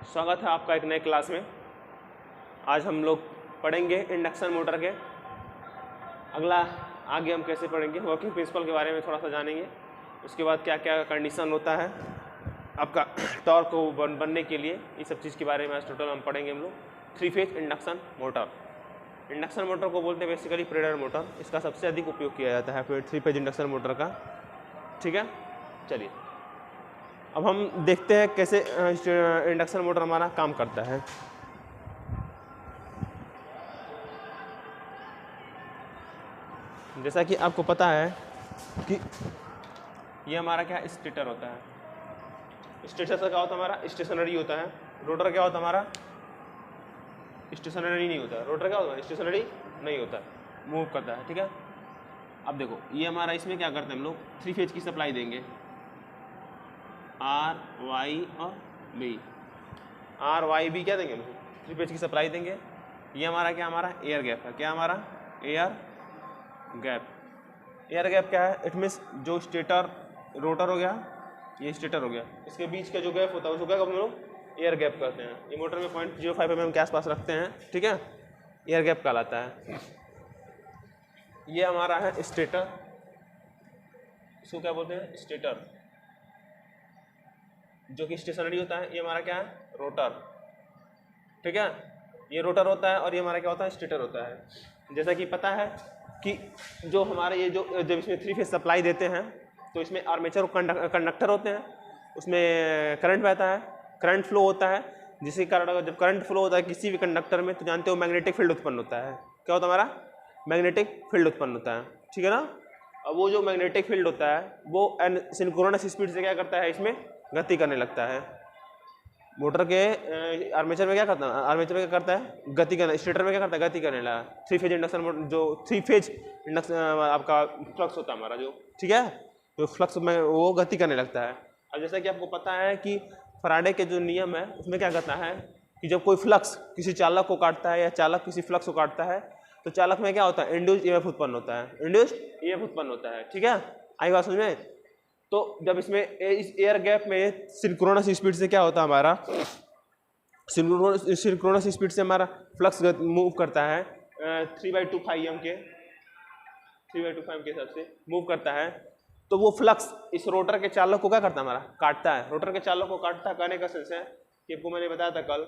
स्वागत है आपका एक नए क्लास में। आज हम लोग पढ़ेंगे इंडक्शन मोटर के अगला आगे हम कैसे पढ़ेंगे वर्किंग प्रिंसिपल के बारे में थोड़ा सा जानेंगे। उसके बाद क्या क्या कंडीशन होता है आपका टॉर्क को बनने के लिए, ये सब चीज़ के बारे में आज टोटल हम पढ़ेंगे हम लोग। 3 phase induction motor, induction motor को बोलते हैं बेसिकली प्रेरक मोटर। इसका सबसे अधिक उपयोग किया जाता है फिर 3 फेज इंडक्शन मोटर का। ठीक है, चलिए अब हम देखते हैं कैसे इंडक्शन मोटर हमारा काम करता है। जैसा कि आपको पता है कि ये हमारा क्या स्टेटर होता है। स्टेटर से क्या होता है हमारा स्टेशनरी होता है। रोटर क्या होता है हमारा स्टेशनरी नहीं होता है। रोटर क्या होता है स्टेशनरी नहीं होता है, मूव करता है। ठीक है, अब देखो ये हमारा इसमें क्या करते हैं हम लोग 3 फेज की सप्लाई देंगे, आर वाई और बी। आर वाई बी क्या देंगे हम 3 फेज की सप्लाई देंगे। ये हमारा क्या हमारा एयर गैप है। क्या हमारा एयर गैप। एयर गैप क्या है? इट मीन्स जो स्टेटर रोटर हो गया, ये स्टेटर हो गया, इसके बीच का जो गैप होता है उसको क्या हम लोग एयर गैप कहते हैं। ये मोटर में 0.05 mm के आसपास रखते हैं। ठीक है, एयर गैप कहलाता है। ये हमारा है स्टेटर, इसको क्या बोलते हैं स्टेटर, जो कि स्टेशनरी होता है। ये हमारा क्या है रोटर। ठीक है, ये रोटर होता है और ये हमारा क्या होता है स्टेटर होता है। जैसा कि पता है कि जो हमारे ये जो जब इसमें 3 फेज सप्लाई देते हैं तो इसमें आर्मेचर कंडक्टर होते हैं, उसमें करंट बहता है, करंट फ्लो होता है, जिसके कारण जब करंट फ्लो होता है किसी भी कंडक्टर में तो जानते हो मैग्नेटिक फील्ड उत्पन्न होता है। क्या होता है हमारा मैग्नेटिक फील्ड उत्पन्न होता है। ठीक है ना, अब वो जो मैग्नेटिक फील्ड होता है वो सिंक्रोनस स्पीड से क्या करता है इसमें गति करने लगता है। मोटर के आर्मेचर में क्या करता है, आर्मेचर में क्या करता है गति करना, स्टेटर में क्या करता है गति करने लगा। 3 फेज इंडक्शन मोटर जो 3 फेज इंडक्शन आपका फ्लक्स होता है हमारा जो, ठीक है, जो फ्लक्स में वो गति करने लगता है। अब जैसा कि आपको पता है कि फैराडे के जो नियम है उसमें क्या कहता है कि जब कोई फ्लक्स किसी चालक को काटता है या चालक किसी फ्लक्स को काटता है तो चालक में क्या होता है इंड्यूस्ड ईएमएफ उत्पन्न होता है, इंड्यूस्ड ईएमएफ उत्पन्न होता है। ठीक है, आई बात समझ में। तो जब इसमें इस एयर गैप में सिंक्रोनस स्पीड से क्या होता है हमारा सिंक्रोनस स्पीड से हमारा फ्लक्स मूव करता है 3/2 के 3/2 के हिसाब से मूव करता है। तो वो फ्लक्स इस रोटर के चालक को क्या करता है हमारा काटता है, रोटर के चालक को काटता है। कहने का सेंस है कि आपको मैंने बताया था कल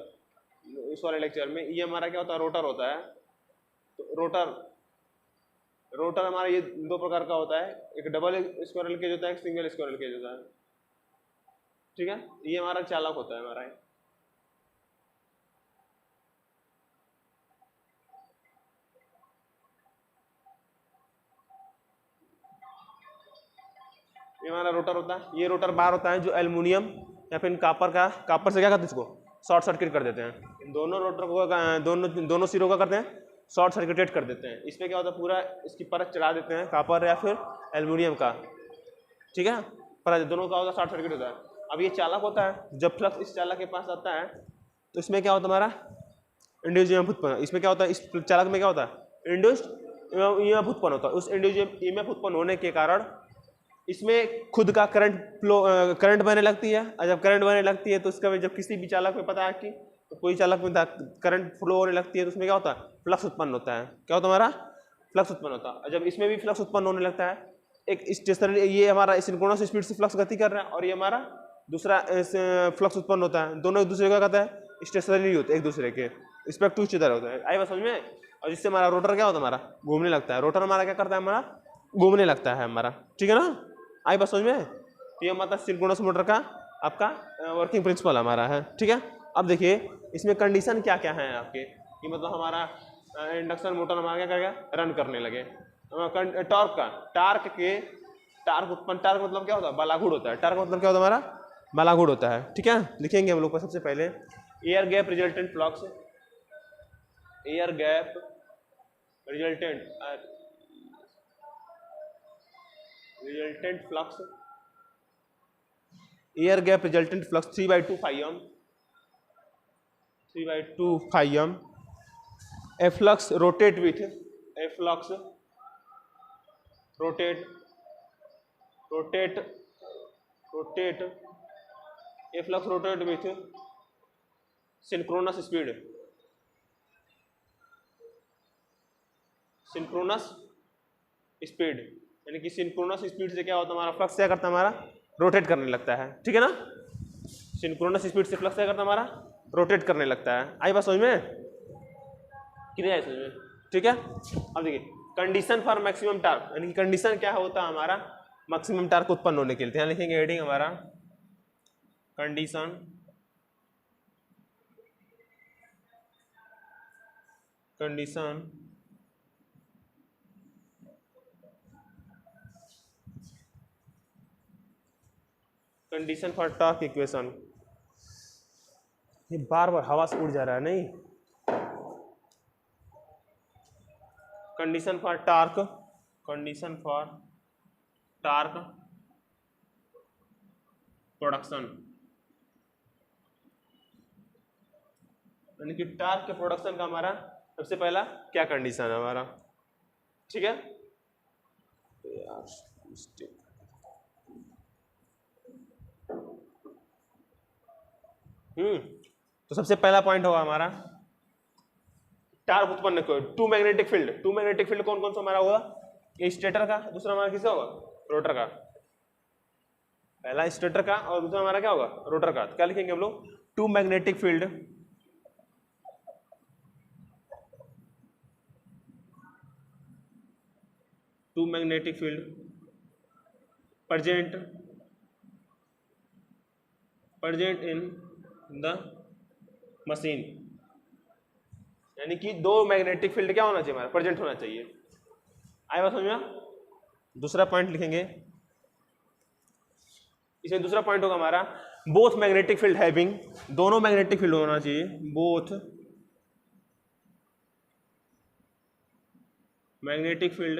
इस वाले लेक्चर में, ये हमारा क्या होता है रोटर होता है। तो रोटर हमारा ये 2 प्रकार का होता है, एक डबल स्क्वायरल केज होता है, एक सिंगल स्क्वायरल केज होता है। ठीक है, ये हमारा चालक होता है हमारा। ये हमारा रोटर होता है। ये रोटर बार होता है जो एल्युमिनियम या फिर कापर से क्या करते हैं इसको शॉर्ट सर्किट कर देते हैं। दोनों रोटर को दोनों सिरों का करते हैं शॉर्ट सर्किटेड कर देते हैं। इसमें क्या होता है पूरा इसकी परत चढ़ा देते हैं कापर या फिर एल्युमिनियम का। ठीक है, परत दोनों का होता है शॉर्ट सर्किट होता है। अब ये चालक होता है, जब फ्लक्स इस चालक के पास आता है तो इसमें क्या होता है हमारा इंड्यूस्ड ईएमएफ उत्पन्न। इसमें क्या होता है इस चालक में क्या होता है इंड्यूस्ड ईएमएफ उत्पन्न होता है। उस इंड्यूस्ड ईएमएफ उत्पन्न होने के कारण इसमें खुद का करंट बहने लगती है। और जब करंट बहने लगती है तो उसका जब किसी भी चालक में पता है कि तो कोई चालक में करंट फ्लो होने लगती है तो उसमें क्या होता है फ्लक्स उत्पन्न होता है। क्या होता है हमारा फ्लक्स उत्पन्न होता है। और जब इसमें भी फ्लक्स उत्पन्न होने लगता है, एक स्टेशनरी ये हमारा सिंक्रोनस स्पीड से फ्लक्स गति कर रहा है और ये हमारा दूसरा फ्लक्स उत्पन्न होता है। दोनों एक दूसरे का कहता है स्टेशनरी होते हैं, एक दूसरे के रिस्पेक्ट टू ईच अदर होता है। आई बात समझ में। और जिससे हमारा रोटर क्या होता है हमारा घूमने लगता है। रोटर हमारा क्या करता है हमारा घूमने लगता है हमारा। ठीक है ना, आई बात समझ में। तो ये मतलब सिंक्रोनस मोटर का आपका वर्किंग प्रिंसिपल हमारा है। ठीक है, अब देखिए इसमें कंडीशन क्या क्या है आपके कि मतलब हमारा इंडक्शन मोटर हमारा क्या करेगा रन करने लगे। टार्क मतलब क्या होता है बालाघूड़ होता है। टार्क मतलब क्या होता है हमारा बालाघूड़ होता है। ठीक है, लिखेंगे हम लोग सबसे पहले air gap resultant flux, air gap resultant flux, air gap resultant flux 3/2 a flux rotate with a flux rotate rotate rotate a flux rotate with synchronous speed, synchronous speed, यानी कि सिंक्रोनस स्पीड से क्या होता है हमारा flux क्या करता है हमारा रोटेट करने लगता है, ठीक है ना। सिंक्रोनस स्पीड से फ्लक्स क्या करता है हमारा रोटेट करने लगता है। आई बात समझ में कि नहीं आई समझ में, ठीक है। अब देखिए कंडीशन फॉर मैक्सिमम टार्क, यानी कि कंडीशन क्या होता है हमारा मैक्सिमम टार्क उत्पन्न होने के लिए, यहाँ लिखेंगे हेडिंग हमारा condition, condition condition for torque equation. ये बार बार हवा से उड़ जा रहा है नहीं। Condition for torque, condition for torque production, यानी कि टॉर्क के प्रोडक्शन का हमारा सबसे पहला क्या कंडीशन है हमारा, ठीक है। तो सबसे पहला पॉइंट होगा हमारा टार्क उत्पन्न को two magnetic field. Two magnetic field कौन कौन सा हमारा होगा, ये स्टेटर का, दूसरा हमारा किसका होगा रोटर का। पहला स्टेटर का और दूसरा हमारा क्या होगा रोटर का। तो क्या लिखेंगे हम लोग two magnetic field, two magnetic field present in the machine, यानी कि दो मैग्नेटिक फील्ड क्या होना चाहिए हमारा प्रेजेंट होना चाहिए। आए बात समझ में। दूसरा पॉइंट लिखेंगे, इसमें दूसरा पॉइंट होगा हमारा बोथ मैग्नेटिक फील्ड हैविंग, दोनों मैग्नेटिक फील्ड होना चाहिए, both magnetic field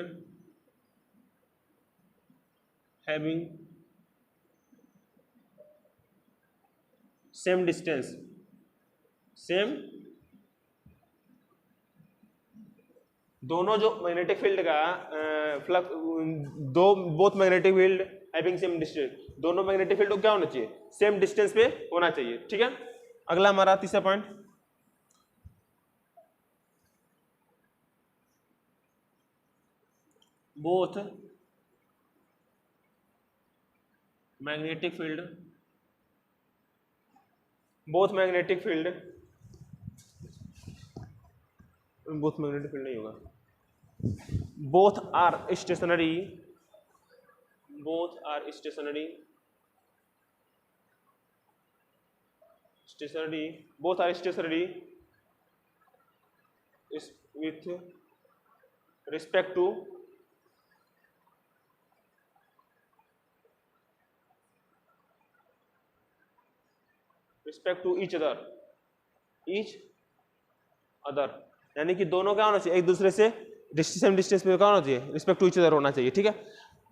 having same distance, same, दोनों जो मैग्नेटिक फील्ड का फ्लक्स, दो both magnetic field having same distance, दोनों मैग्नेटिक फील्ड को क्या होना चाहिए सेम डिस्टेंस पे होना चाहिए, ठीक है। अगला हमारा तीसरा point, both magnetic field, both magnetic field, both magnetic field नहीं होगा, both are stationary, both are stationary, both are stationary is with respect to each other, यानी कि दोनों क्या होना चाहिए एक दूसरे से सेम डिस्टेंस पे क्या होना चाहिए रिस्पेक्ट टू ईच अदर होना चाहिए, ठीक है।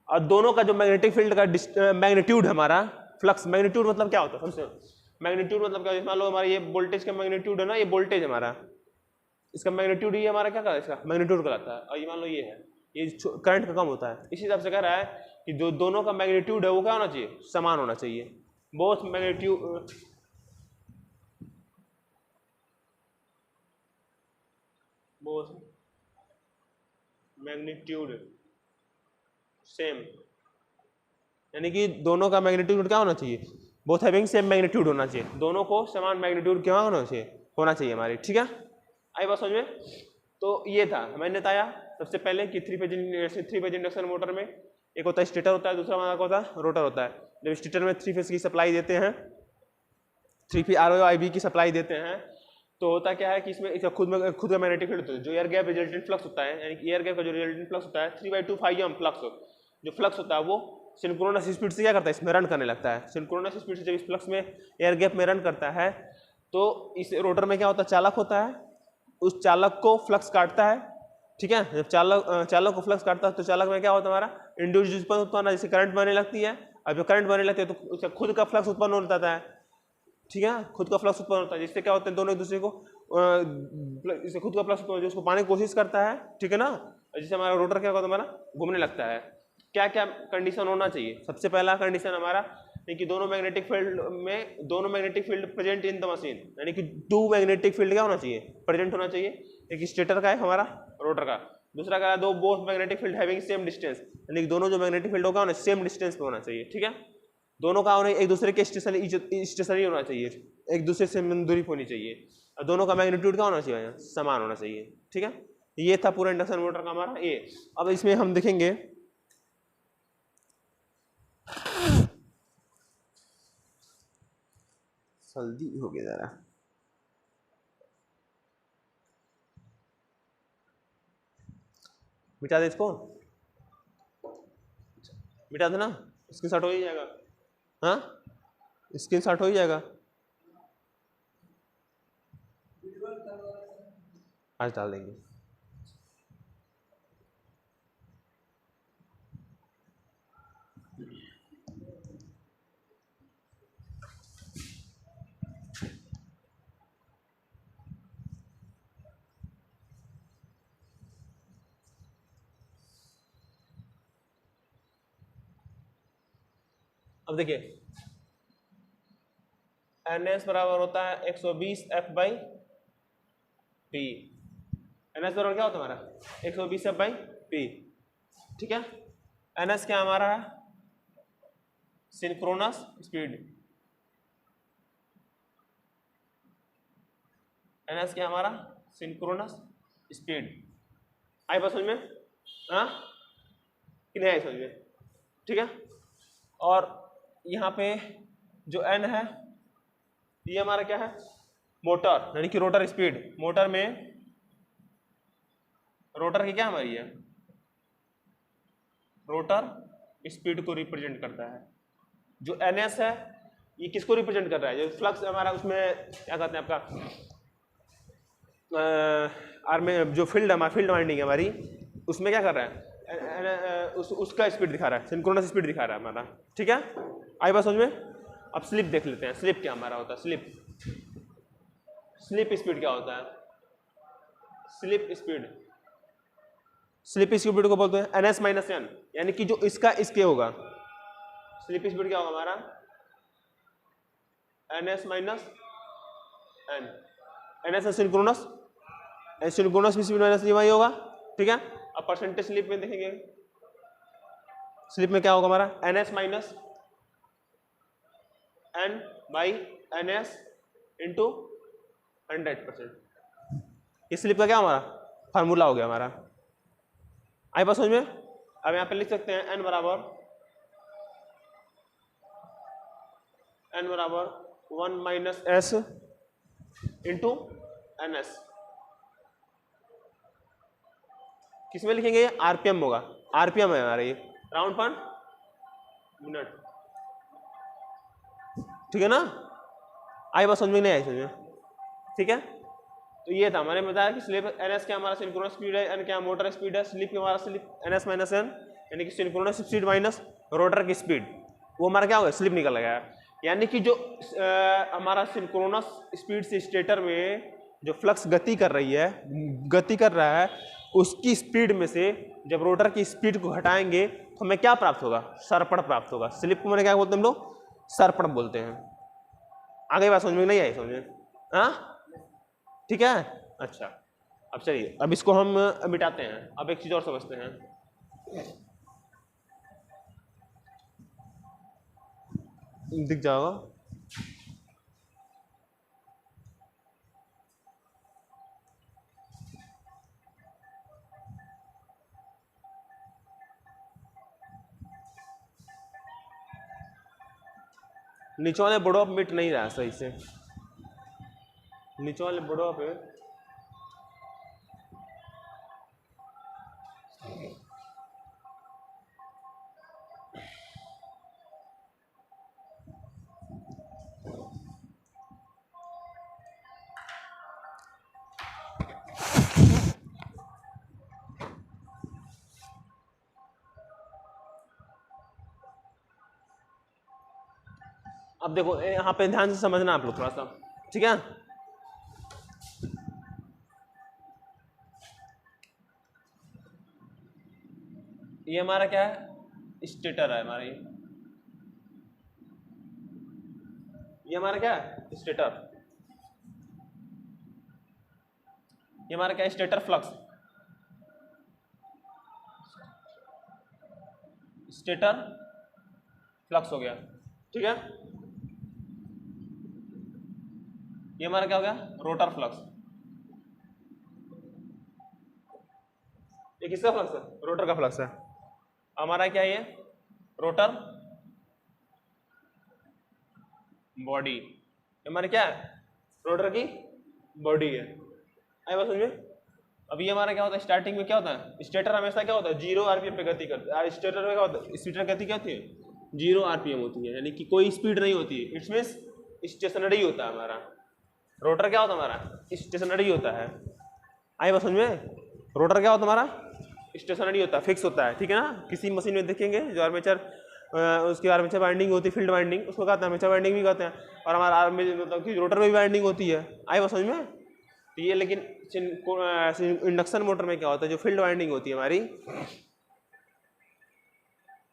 और दोनों का जो मैग्नेटिक फील्ड का मैग्नीट्यूड हमारा फ्लक्स, मैग्नीट्यूड मतलब क्या होता है समझो, मैग्नीट्यूड मतलब क्या, मान लो हमारा ये वोल्टेज का मैग्नीट्यूड है ना, ये वोल्टेज हमारा, इसका मैग्नीट्यूड ये हमारा क्या कहता है, इसका मैग्नीट्यूड कहलाता है। और ये मान लो ये है, ये करंट का कम होता है, इसी हिसाब से कह रहा है कि जो दोनों का मैग्नीट्यूड है वो क्या होना चाहिए समान होना चाहिए, both magnitude, both magnitude same, यानी कि दोनों का मैग्नीट्यूड क्या होना चाहिए बोथ हैविंग सेम मैग्नीट्यूड होना चाहिए, दोनों को समान मैग्नीट्यूड क्या होना चाहिए हमारी, ठीक है। आई बात समझ में। तो ये था मैंने बताया सबसे पहले कि थ्री फेज इंडक्शन मोटर में एक होता है स्टेटर होता है, दूसरा हमारा होता है रोटर होता है। जब स्टेटर में थ्री फेज की सप्लाई देते हैं, थ्री फेज ROIB की सप्लाई देते हैं, तो होता क्या है कि इसमें इसका खुद का मैग्नेटिक फील्ड होता है, जो एयर गैप रिजल्टेंट फ्लक्स होता है, यानी कि एयर गैप का जो रिजल्टेंट फ्लक्स होता है 3/2 फ्लक्स, जो फ्लक्स होता है वो सिंक्रोनस स्पीड से क्या करता है इसमें रन करने लगता है। सिंक्रोनस स्पीड से जब इस फ्लक्स में एयर गैप में रन करता है तो इस रोटर में क्या होता है चालक होता है, उस चालक को फ्लक्स काटता है, ठीक है। जब चालक को फ्लक्स काटता है तो चालक में क्या होता है हमारा इंड्यूस्ड उत्पन्न, जैसे करंट बनने लगती है। अब जब करंट बनने लगती है तो उसका खुद का फ्लक्स उत्पन्न हो जाता है, ठीक है, खुद का फ्लक्स उत्पन्न होता है, जिससे क्या होता है दोनों एक दूसरे को इससे खुद का फ्लक्स उत्पन्न उसको पाने की कोशिश करता है, ठीक है ना। जिससे हमारा रोटर क्या होता है हमारा घूमने लगता है। क्या क्या कंडीशन होना चाहिए, सबसे पहला कंडीशन हमारा कि दोनों मैग्नेटिक फील्ड में दोनों magnetic field present in the machine, यानी कि टू मैग्नेटिक फील्ड क्या होना चाहिए, प्रेजेंट होना चाहिए। एक स्टेटर का है हमारा, रोटर का, दूसरा का दो both magnetic field having same distance, यानी कि दोनों जो मैग्नेटिक फील्ड होगा सेम डिस्टेंस पे होना चाहिए, ठीक है। दोनों का एक दूसरे के स्टेशनरी होना चाहिए, एक दूसरे से दूरी होनी चाहिए, और दोनों का मैग्नीट्यूड क्या होना चाहिए, समान होना चाहिए, ठीक है। ये था पूरा इंडक्शन मोटर का हमारा ये। अब इसमें हम देखेंगे जल्दी हो गया जरा, मिटा दे इसको, मिटा देना, स्क्रीन शॉट हो ही जाएगा, हाँ स्क्रीन शॉट हो ही जाएगा, आज डाल देंगे। अब देखिए NS बराबर होता है 120 F/P। NS बराबर क्या होता है हमारा 120 F/P, ठीक है। NS क्या हमारा है, सिंक्रोनस स्पीड। NS क्या हमारा सिंक्रोनस स्पीड। आई बात समझ में, हाँ कि नहीं आई समझ में, ठीक है। और यहाँ पे जो N है ये हमारा क्या है, मोटर, यानी कि रोटर स्पीड। मोटर में रोटर की क्या हमारी है, रोटर स्पीड को रिप्रेजेंट करता है। जो NS है ये किसको रिप्रेजेंट कर रहा है, जो फ्लक्स हमारा उसमें क्या कहते हैं आपका आर्में जो फील्ड हमारा फील्ड वाइंडिंग है हमारी, उसमें क्या कर रहा है उसका स्पीड दिखा रहा है, सिंक्रोनस स्पीड दिखा रहा है हमारा, ठीक है। आई बात समझ में। अब स्लिप देख लेते हैं, स्लिप क्या हमारा होता है, स्लिप स्पीड क्या होता है, स्लिप स्पीड को बोलते हैं NS - N, यानी कि जो इसका इसके होगा, स्लिप स्पीड क्या होगा हमारा NS - N। NS synchronous, synchronous speed minus वही होगा, ठीक है। अब परसेंटेज स्लिप में देखेंगे, स्लिप में क्या होगा हमारा NS - N/NS इंटू 100%। इस स्लिप का क्या हमारा फार्मूला हो गया हमारा, आई बात समझ में। अब यहाँ पे लिख सकते हैं N बराबर 1 - S इंटू NS। किसमें लिखेंगे, ये RPM होगा, RPM है हमारा ये, राउंड पर मिनट, ठीक है ना। आई बात समझ में, नहीं आई समझ में, ठीक है। तो ये था हमारे बताया कि स्लिप NS क्या हमारा सिंक्रोनस स्पीड है, N क्या मोटर स्पीड है, स्लिप हमारा स्लिप NS - N, यानी कि सिंक्रोनस स्पीड माइनस रोटर की स्पीड, वो हमारा क्या होगा स्लिप निकल गया। यानी कि जो हमारा सिंक्रोनस स्पीड से स्टेटर में जो फ्लक्स गति कर रहा है उसकी स्पीड में से जब रोटर की स्पीड को हटाएंगे तो हमें क्या प्राप्त होगा, सरपड़ प्राप्त होगा। स्लिप को मैंने क्या बोलते हैं हम लोग, सरपड़ बोलते हैं। आगे बात समझ में नहीं आई समझ में, हाँ ठीक है। अच्छा अब चलिए, अब इसको हम मिटाते हैं, अब एक चीज और समझते हैं। दिख जाएगा, नीचे वाले बोर्डो पे मिट नहीं रहा सही से, नीचे वाले बोर्डो पे अब देखो यहाँ पे ध्यान से समझना आप लोग थोड़ा सा, ठीक है। ये हमारा क्या है, स्टेटर है हमारा, ये ये हमारा क्या है स्टेटर, ये हमारा क्या है स्टेटर फ्लक्स, स्टेटर फ्लक्स हो गया, ठीक है। ये हमारा क्या हो गया रोटर फ्लक्स, ये किसका फ्लक्स है रोटर का फ्लक्स है। हमारा क्या है ये रोटर बॉडी, हमारे क्या है रोटर की बॉडी है। आई बात समझ में। अब ये हमारा क्या होता है स्टार्टिंग में क्या होता है स्टेटर हमेशा क्या होता है 0 आरपीएम पे गति करता है। स्टेटर में क्या होता है स्टेटर गति क्या होती है 0 आरपीएम होती है, यानी कि कोई स्पीड नहीं होती है। इट्स मीन्स स्टेशनरी होता है हमारा रोटर, क्या होता है हमारा स्टेशनरी होता है। आई बात समझ में। रोटर क्या होता है हमारा स्टेशनरी होता है, फिक्स होता है, ठीक है ना। किसी मशीन में देखेंगे जो आर्मेचर उसकी आर्मेचर वाइंडिंग होती है फील्ड वाइंडिंग, उसको कहते हैं आर्मेचर वाइंडिंग भी कहते हैं। और हमारा मतलब कि रोटर में भी वाइंडिंग होती है। आई बात समझ में। तो ये लेकिन इंडक्शन मोटर में क्या होता है जो फील्ड वाइंडिंग होती है हमारी,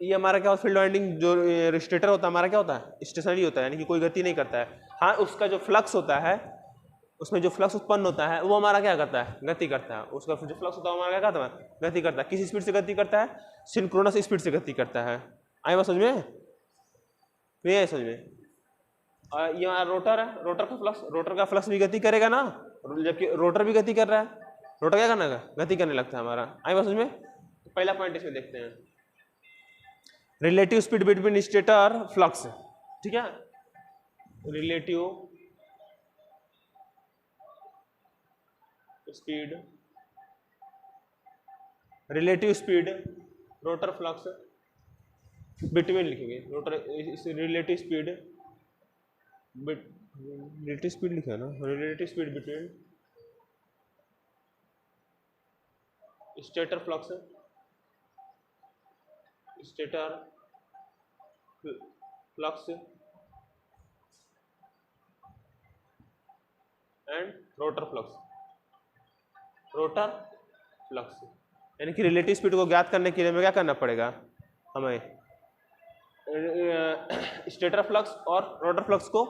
ये हमारा क्या होता है फील्ड वाइंडिंग जो स्टेटर होता है हमारा क्या होता है स्टेशनरी होता है, यानी कि कोई गति नहीं करता है। हाँ उसका जो फ्लक्स होता है उसमें जो फ्लक्स उत्पन्न होता है वो हमारा क्या करता है गति करता है। उसका जो फ्लक्स होता है हमारा क्या करता है गति करता है। किस स्पीड से गति करता है सिंक्रोनस स्पीड से गति करता है। आई बात समझ में। तो ये समझ में। और ये हमारा रोटर है, रोटर का फ्लक्स भी गति करेगा ना, जबकि रोटर भी गति कर रहा है। रोटर क्या करना है गति करने लगता है हमारा। आई बात समझ में। तो पहला पॉइंट इसमें देखते हैं relative speed between stator flux, ठीक है। Relative speed rotor flux between लिखेंगे रोटर रिलेटिव स्पीड लिखा है ना, relative speed between stator flux and rotor flux, यानी कि रिलेटिव स्पीड को ज्ञात करने के लिए हमें क्या करना पड़ेगा, हमें स्टेटर फ्लक्स और रोटर फ्लक्स को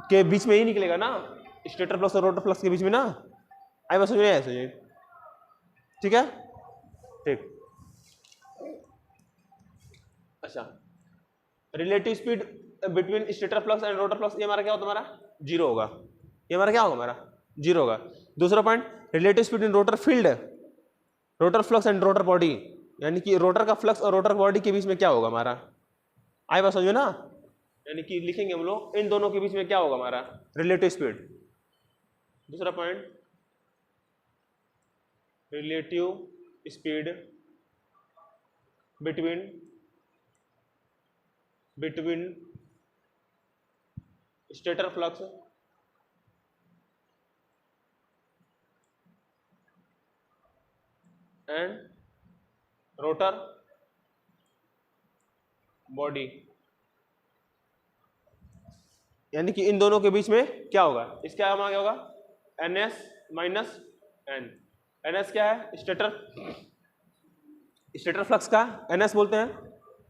के बीच में ही निकलेगा ना, स्टेटर फ्लक्स और रोटर फ्लक्स के बीच में ना। आई बात समझ में आया, ठीक है ठीक। अच्छा relative speed between stator flux and rotor flux, ये हमारा क्या होता है हमारा 0 होगा। ये हमारा क्या होगा हमारा 0 होगा। दूसरा point relative speed in rotor field rotor flux and rotor body, यानी कि रोटर का फ्लक्स और रोटर बॉडी के बीच में क्या होगा हमारा। आई बात समझो ना। यानी कि लिखेंगे हम लोग इन दोनों के बीच में क्या होगा हमारा रिलेटिव स्पीड। दूसरा point relative speed between stator flux and rotor body, यानी कि इन दोनों के बीच में क्या होगा, इसका क्या होगा NS माइनस N। NS क्या है स्टेटर फ्लक्स का NS बोलते हैं,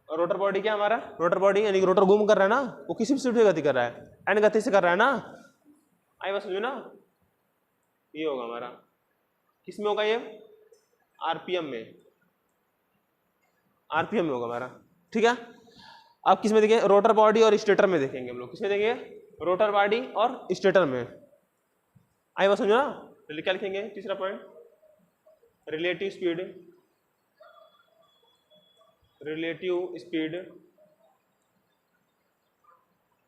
और रोटर बॉडी क्या हमारा रोटर बॉडी, यानी कि रोटर घूम कर रहा है ना, वो किसी भी स्पीड से गति कर रहा है N गति से कर रहा है ना। आई बात समझो ना। ये होगा हमारा किस में होगा ये RPM में होगा हमारा, ठीक है। अब किस में देखेंगे रोटर बॉडी और स्टेटर में देखेंगे हम लोग, किसमें देखेंगे रोटर बॉडी और स्टेटर में। आई बात समझो ना। तो क्या लिखेंगे तीसरा point relative speed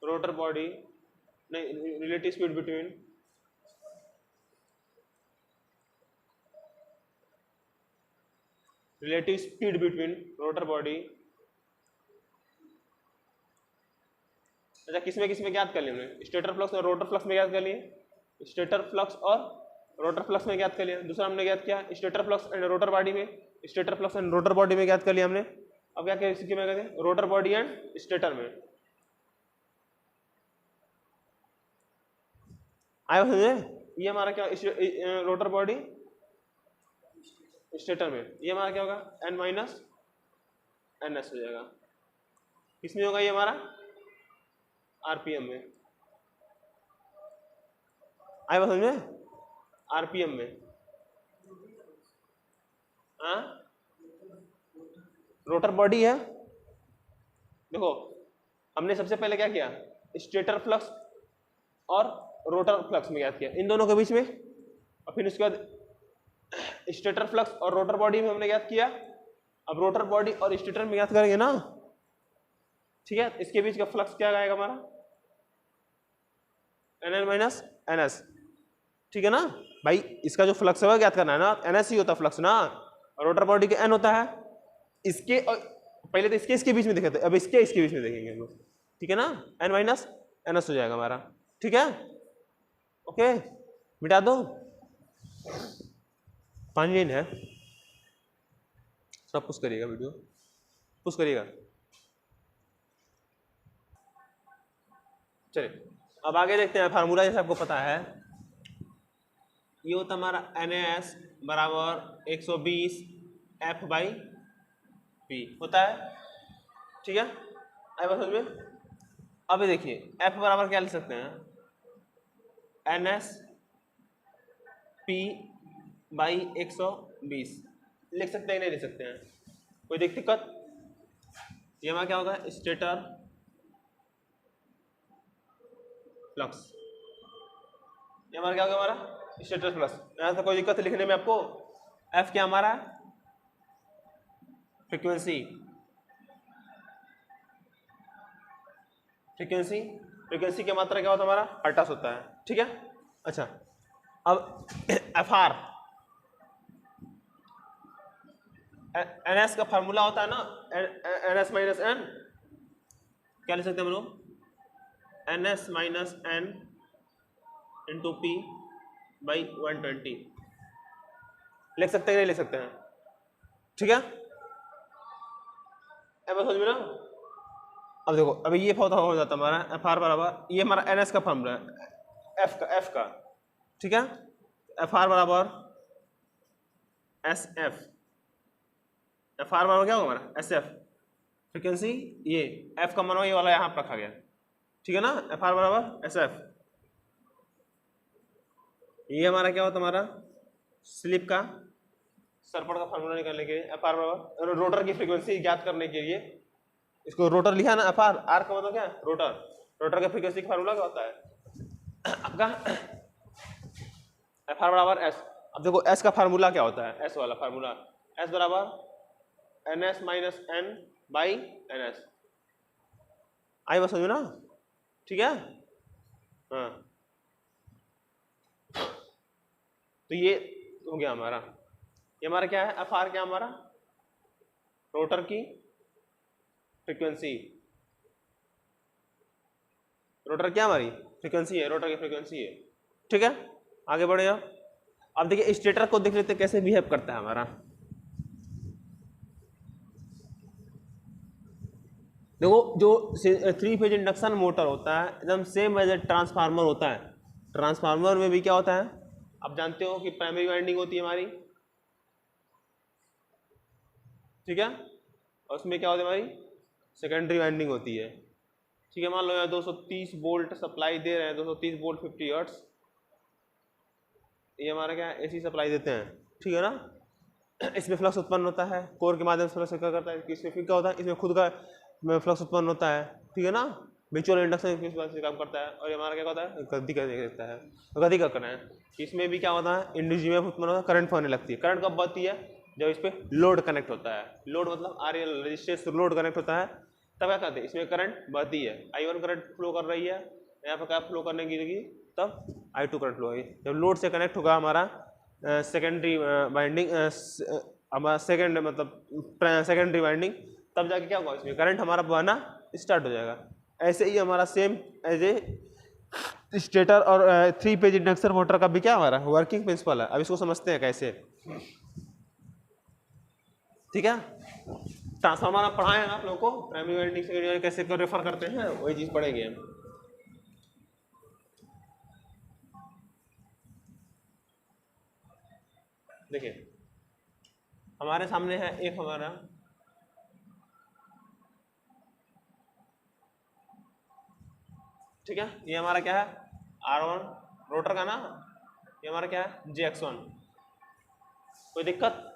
rotor body नहीं relative speed between rotor body. अच्छा किसमें ज्ञात कर लिए हमने स्टेटर फ्लक्स और रोटर फ्लक्स में ज्ञात कर लिए, स्टेटर फ्लक्स और रोटर फ्लक्स में ज्ञात कर लिया। दूसरा हमने ज्ञात किया stator flux and rotor body में, stator flux and rotor body में ज्ञात कर लिया हमने। अब क्या कहते हैं रोटर बॉडी एंड स्टेटर में। आया समझे। ये हमारा क्या रोटर बॉडी स्टेटर में, ये हमारा क्या होगा N माइनस NS हो जाएगा। किसमें होगा ये हमारा आरपीएम में, आए बात समझ में? आरपीएम में, हाँ रोटर बॉडी है। देखो हमने सबसे पहले क्या किया, स्टेटर फ्लक्स और रोटर फ्लक्स में ज्ञात किया इन दोनों के बीच में, और फिर उसके बाद स्टेटर फ्लक्स और रोटर बॉडी में हमने ज्ञात किया। अब रोटर बॉडी और स्टेटर में ज्ञात करेंगे ना, ठीक है, इसके बीच का फ्लक्स क्या आएगा हमारा, NN माइनस NS, ठीक है ना भाई। इसका जो फ्लक्स है ज्ञात करना है ना, NS ही होता है फ्लक्स ना, और रोटर बॉडी के N होता है। इसके और पहले तो इसके बीच में देखे थे, अब इसके बीच में देखेंगे हम लोग, ठीक है ना, N माइनस NS हो जाएगा हमारा, ठीक है। ओके मिटा दो, पानी लेन है, सब पुश करिएगा, वीडियो पुश करिएगा। चलिए अब आगे देखते हैं फार्मूला, जैसे आपको पता है ये होता हमारा NAS बराबर 120 F/P होता है, ठीक है। आए बात समझ में? अब ये देखिए F बराबर क्या लिख सकते हैं, NS P/120 लिख सकते हैं, नहीं लिख सकते हैं, कोई दिक्कत? ये हमारा क्या होगा, स्टेटर फ्लक्स, ये हमारा क्या होगा, हमारा स्टेटर फ्लक्स। यहाँ से कोई दिक्कत लिखने में आपको? F क्या हमारा फ्रीक्वेंसी, फ्रीक्वेंसी की मात्रा क्या होता है हमारा, हर्ट्ज होता है, ठीक है। अच्छा अब FR, NS का फार्मूला होता है ना, NS माइनस N, क्या लिख सकते हैं हम लोग, NS minus N into P/120 लिख सकते हैं, नहीं लिख सकते हैं, ठीक है। अब समझ में ना? अब देखो अभी ये हो जाता हमारा FR बराबर, ये हमारा NS का फार्मूला है, F का, ठीक है। FR बराबर SF, FR बराबर क्या होगा हमारा SF फ्रीक्वेंसी, ये F का मान ये वाला यहाँ पर रखा गया, ठीक है ना। FR बराबर SF, ये हमारा क्या होता है, हमारा स्लिप का सरपट का फार्मूला निकालने के लिए, FR बराबर रोटर की फ्रीक्वेंसी ज्ञात करने के लिए, इसको रोटर लिखा ना, FR, R का मतलब क्या है, रोटर, रोटर का फ्रीक्वेंसी का फार्मूला क्या होता है आपका FR बराबर S। अब देखो S का फार्मूला क्या होता है, S वाला फार्मूला, S बराबर NS माइनस N/NS, आई बस समझो ना, ठीक है। हाँ तो ये हो गया हमारा, ये हमारा क्या है, FR क्या हमारा रोटर की फ्रीक्वेंसी, रोटर क्या हमारी फ्रीक्वेंसी है, रोटर की फ्रीक्वेंसी है, ठीक है। आगे बढ़े अब देखिए स्टेटर को देख लेते हैं कैसे बिहेव करता है हमारा। देखो जो 3 फेज इंडक्शन मोटर होता है एकदम सेम एज ए ट्रांसफार्मर होता है। ट्रांसफार्मर में भी क्या होता है, आप जानते हो कि प्राइमरी वाइंडिंग होती है हमारी, ठीक है, और उसमें क्या होती है हमारी सेकेंडरी वाइंडिंग होती है, ठीक है। मान लो यार 230 वोल्ट सप्लाई दे रहे हैं, 230 वोल्ट 50 हर्ट्ज, ये हमारा क्या एसी सप्लाई देते हैं, ठीक है ना। इसमें फ्लक्स उत्पन्न होता है, कोर के माध्यम से फ्लक्स क्या करता है, इसमें फिर क्या होता है, इसमें खुद का फ्लक्स उत्पन्न होता है, ठीक है ना। म्यूचुअल इंडक्शन किस बात से काम करता है, और ये हमारा क्या होता है, गति कर देता है, गति का करना है। इसमें भी क्या होता है, इंड्यूस उत्पन्न होता है, करंट होने लगती है। करंट कब बढ़ती है, जब इस पर लोड कनेक्ट होता है, लोड मतलब RL रजिस्टेंस लोड कनेक्ट होता है, तब क्या करते हैं, इसमें करंट बढ़ती है, I1 करंट फ्लो कर रही है, यहाँ पर क्या फ्लो करने की, तब I2 करंट फ्लो होगी। जब लोड से कनेक्ट होगा हमारा सेकेंडरी वाइंडिंग, हमारा सेकेंड मतलब सेकेंडरी वाइंडिंग, तब जाके क्या होगा, इसमें करंट हमारा बहना स्टार्ट हो जाएगा। ऐसे ही हमारा सेम एज ए स्टेटर और 3 फेज इंडक्शन मोटर का भी क्या हमारा वर्किंग प्रिंसिपल है। अब इसको समझते हैं कैसे, ठीक है। ट्रांसफार्मर आप पढ़ाए हैं आप लोगों को, प्राइमरी वाइंडिंग सेकेंडरी वाइंडिंग कैसे रेफर करते हैं, वही चीज पढ़ेंगे हम। देखिए हमारे सामने है एक हमारा ठीक है। ये हमारा क्या है R1 रोटर का ना, ये हमारा क्या है JX1। कोई दिक्कत?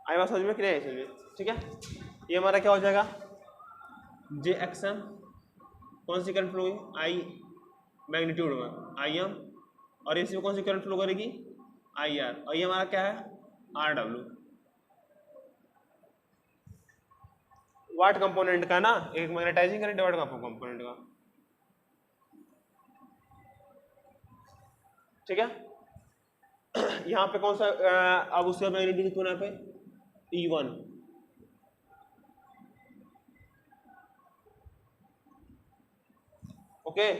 आई बात समझ में? क्लियर है समझ में? ठीक है। ये हमारा क्या हो जाएगा JXM, कौन सी करंट फ्लो होगी आई मैग्नीट्यूड में IM, और इसमें कौन सी करंट फ्लो करेगी IR, और ये हमारा क्या है RW, वाट कंपोनेंट का ना, एक मैग्नेटाइजिंग करंट वाट कंपोनेंट का। ठीक है। यहाँ पे कौन सा अब उसका मैग्नीट्यूड कितना यहाँ पे E1, ओके।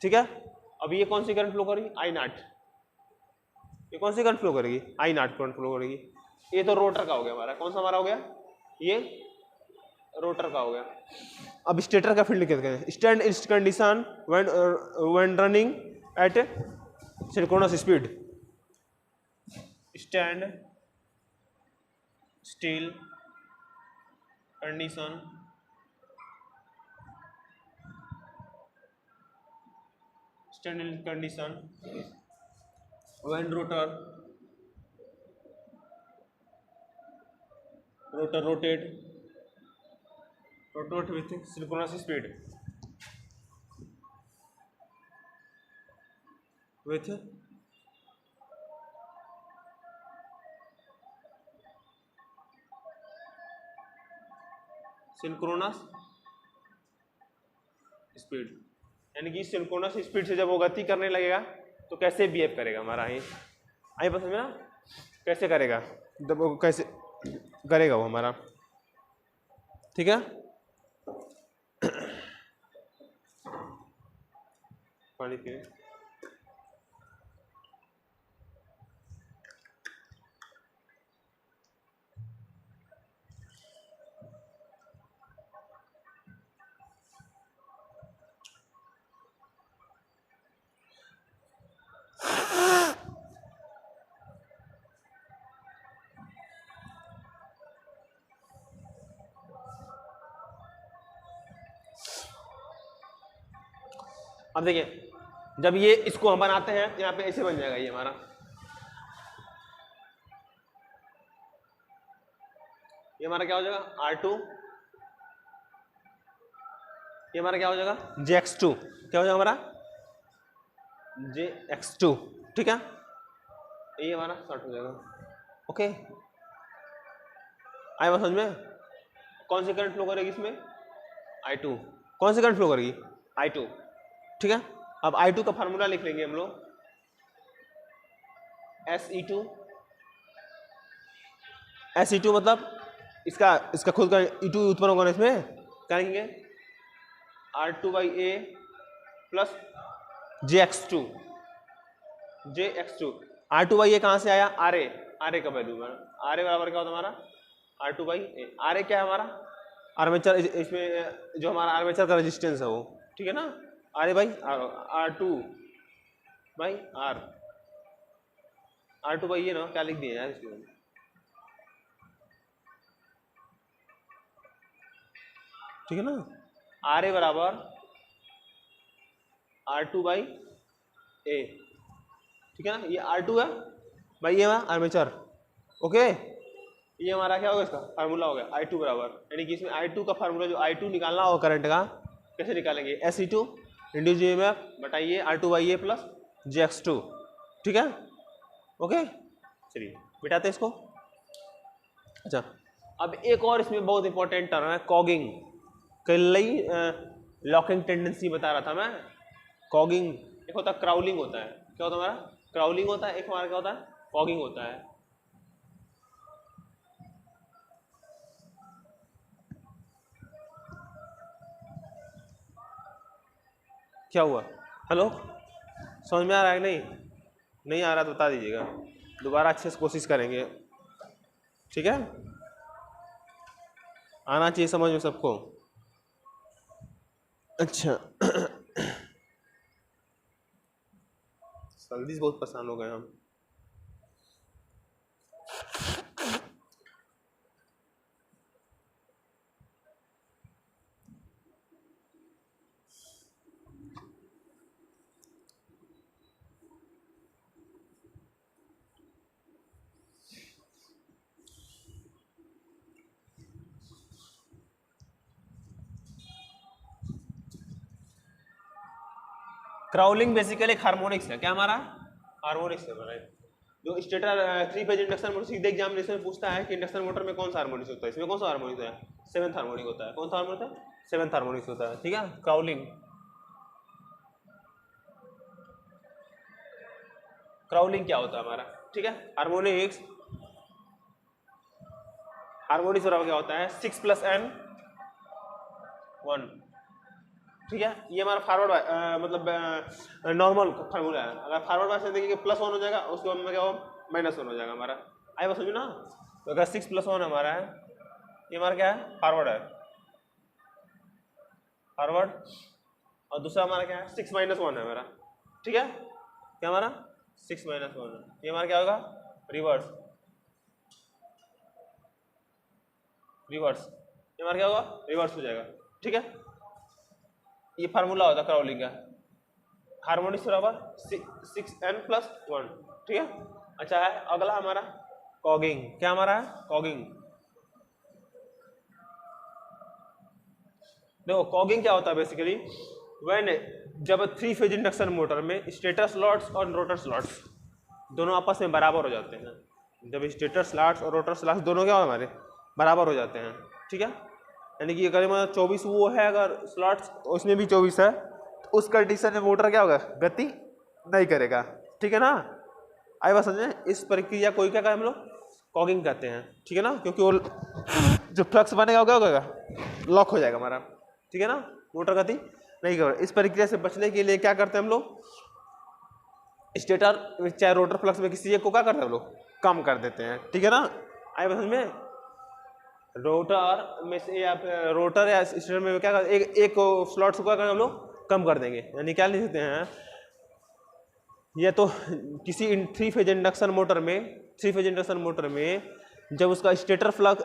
ठीक है। अब ये कौन सी करंट फ्लो करेगी I0, ये कौन सी करंट फ्लो करेगी I0 करंट फ्लो करेगी। ये तो रोटर का हो गया हमारा, कौन सा हमारा हो गया ये रोटर का हो गया। अब स्टेटर का फील्ड कहते हैं stand in condition when running at synchronous speed, stand still condition stand in condition when rotor rotate with synchronous speed, with synchronous speed, यानी कि सिंक्रोनस स्पीड से जब वो गति करने लगेगा तो कैसे बिहेव करेगा हमारा, आई पसंद है ना, कैसे करेगा, जब वो कैसे करेगा वो हमारा। ठीक है। पानी पिए। अब देखिए जब ये इसको हम बनाते हैं यहाँ पे ऐसे बन जाएगा ये हमारा, ये हमारा क्या हो जाएगा R2, ये हमारा क्या हो जाएगा JX2, क्या हो जाएगा हमारा JX2। ठीक है। ये हमारा शॉर्ट हो जाएगा, ओके। आई बात समझ में? कौन सी करंट फ्लो करेगी इसमें I2, कौन सी करंट फ्लो करेगी I2। ठीक है। अब I2 का फार्मूला लिख लेंगे हम लोग SE2, SE2 मतलब इसका खुद का E2 उत्पन्न होगा इसमें, करेंगे R2/A प्लस JX2, R2/A कहाँ से आया RA का वैल्यू RA बराबर क्या होता है हमारा R2/A। RA क्या है हमारा आर्मेचर, इसमें जो हमारा आर्मेचर का रेजिस्टेंस है वो, ठीक है ना, R2/A ना, क्या लिख दिए यार इसमें, ठीक है ना, RA बराबर R2/A, ठीक है ना, ये R2 है भाई, ये हमारा आर्मेचर, ओके। ये हमारा क्या होगा इसका फार्मूला हो गया I2 बराबर, यानी कि इसमें I2 का फार्मूला जो I2 निकालना होगा करंट का, कैसे निकालेंगे SE2 इंड्यूस EMF बताइए R2/A प्लस JX2, ठीक है, ओके। चलिए बिठाते हैं इसको। अच्छा अब एक और इसमें बहुत इंपॉर्टेंट टर्म है कॉगिंग, कल लॉकिंग टेंडेंसी बता रहा था मैं, कॉगिंग एक होता है क्राउलिंग होता है, क्या होता है हमारा क्राउलिंग होता है, एक हमारा क्या होता है कॉगिंग होता है। क्या हुआ हेलो, समझ में आ रहा है नहीं, नहीं आ रहा तो बता दीजिएगा, दोबारा अच्छे से कोशिश करेंगे, ठीक है, आना चाहिए समझ में सबको। अच्छा जल्दी से बहुत परेशान हो गए हम। क्राउलिंग बेसिकली एक हार्मोनिक्स है, क्या हमारा हार्मोनिक्स है हमारा। जो स्टेटर 3 फेज इंडक्शन मोटर सीधे एग्जामिनेशन में पूछता है कि इंडक्शन मोटर में कौन सा हार्मोनिक्स होता है, इसमें कौन सा हार्मोनिक्स है, 7th हार्मोनिक होता है। कौन सा हार्मोनिक होता है, 7th हार्मोनिक्स होता है। ठीक है, क्राउलिंग, क्राउलिंग क्या होता है हमारा, ठीक है। हार्मोनिक्स, हार्मोनिक्स बराबर क्या होता है 6 + n 1। ठीक है, ये हमारा फॉरवर्ड मतलब नॉर्मल फार्मूला है। अगर फॉरवर्ड बाय से देखिए +1 हो जाएगा, उसके बाद में क्या होगा -1 हो जाएगा हमारा। आइए बस समझो ना। तो अगर 6 + 1 हमारा है, ये हमारा क्या है फॉरवर्ड है, फॉरवर्ड। और दूसरा हमारा क्या है 6 - 1 है हमारा। ठीक है, क्या हमारा 6 - 1 है। ये हमारा क्या होगा रिवर्स, रिवर्स। ये हमारा क्या होगा रिवर्स हो जाएगा। ठीक है, ये फार्मूला होता है क्राउलिंग का। हार्मोनिक्स बराबर 6n + 1। ठीक है, अच्छा है। अगला हमारा कॉगिंग, क्या हमारा है कॉगिंग। देखो कॉगिंग क्या होता है बेसिकली, व्हेन जब 3 फेज इंडक्शन मोटर में स्टेटर स्लॉट्स और रोटर स्लॉट्स दोनों आपस में बराबर हो जाते हैं। जब स्टेटर स्लॉट्स और रोटर स्लॉट्स दोनों क्या हमारे बराबर हो जाते हैं। ठीक है, यानी कि अगर मतलब 24 वो है, अगर स्लॉट्स उसमें भी 24 है, तो उस कंडीशन में मोटर क्या होगा गति नहीं करेगा। ठीक है ना, आए बात समझे। इस प्रक्रिया को क्या हम लोग कॉगिंग कहते हैं। ठीक है ना, क्योंकि वो जो फ्लक्स बनेगा वो क्या होगा लॉक हो जाएगा हमारा। ठीक है ना, मोटर गति नहीं कर। इस प्रक्रिया से बचने के लिए क्या करते हैं हम लोग, स्टेटर चाहे रोटर फ्लक्स में किसी एक को क्या करते हैं हम लोग कम कर देते हैं। ठीक है ना, आए बात समझ में। रोटर में से या रोटर या स्टेटर में क्या कर एक स्लॉट्स को क्या करें हम लोग कम कर देंगे। यानी क्या लिख सकते हैं, ये तो किसी 3 फेज इंडक्शन मोटर में, 3 फेज इंडक्शन मोटर में जब उसका स्टेटर फ्लक्स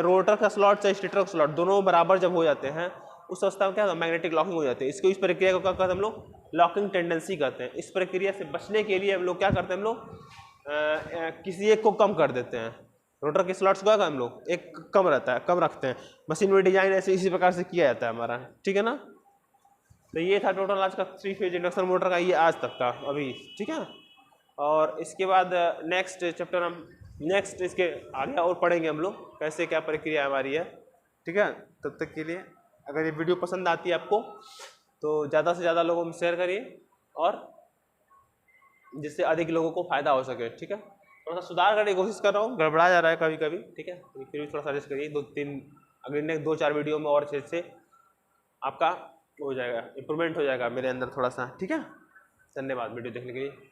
रोटर का स्लॉट चाहे स्टेटर का स्लॉट दोनों बराबर जब हो जाते हैं, उस अवस्था में क्या होता है मैग्नेटिक लॉकिंग हो जाती है। इसको इस प्रक्रिया को क्या कहते हैं हम लोग लॉकिंग टेंडेंसी कहते हैं। इस प्रक्रिया से बचने के लिए हम लोग क्या करते हैं, हम लोग किसी एक को कम कर देते हैं। रोटर के स्लॉट्स का हम लोग एक कम रहता है, कम रखते हैं। मशीन में डिजाइन ऐसे इसी प्रकार से किया जाता है हमारा। ठीक है ना, तो ये था टोटल आज का 3 फेज इंडक्शन मोटर का, ये आज तक का अभी। ठीक है, और इसके बाद नेक्स्ट चैप्टर हम नेक्स्ट इसके आगे और पढ़ेंगे हम लोग कैसे क्या प्रक्रिया हमारी है। ठीक है, तब तक के लिए अगर ये वीडियो पसंद आती है आपको तो ज़्यादा से ज़्यादा लोगों में शेयर करिए, और जिससे अधिक लोगों को फायदा हो सके। ठीक है, थोड़ा सा सुधार करने की कोशिश कर रहा हूँ, गड़बड़ा जा रहा है कभी कभी। ठीक है, फिर भी थोड़ा सा रेस्ट करिए, 2-3 अगले नेक्स्ट 2-4 वीडियो में और अच्छे से आपका हो जाएगा, इम्प्रूवमेंट हो जाएगा मेरे अंदर थोड़ा सा। ठीक है, धन्यवाद वीडियो देखने के लिए।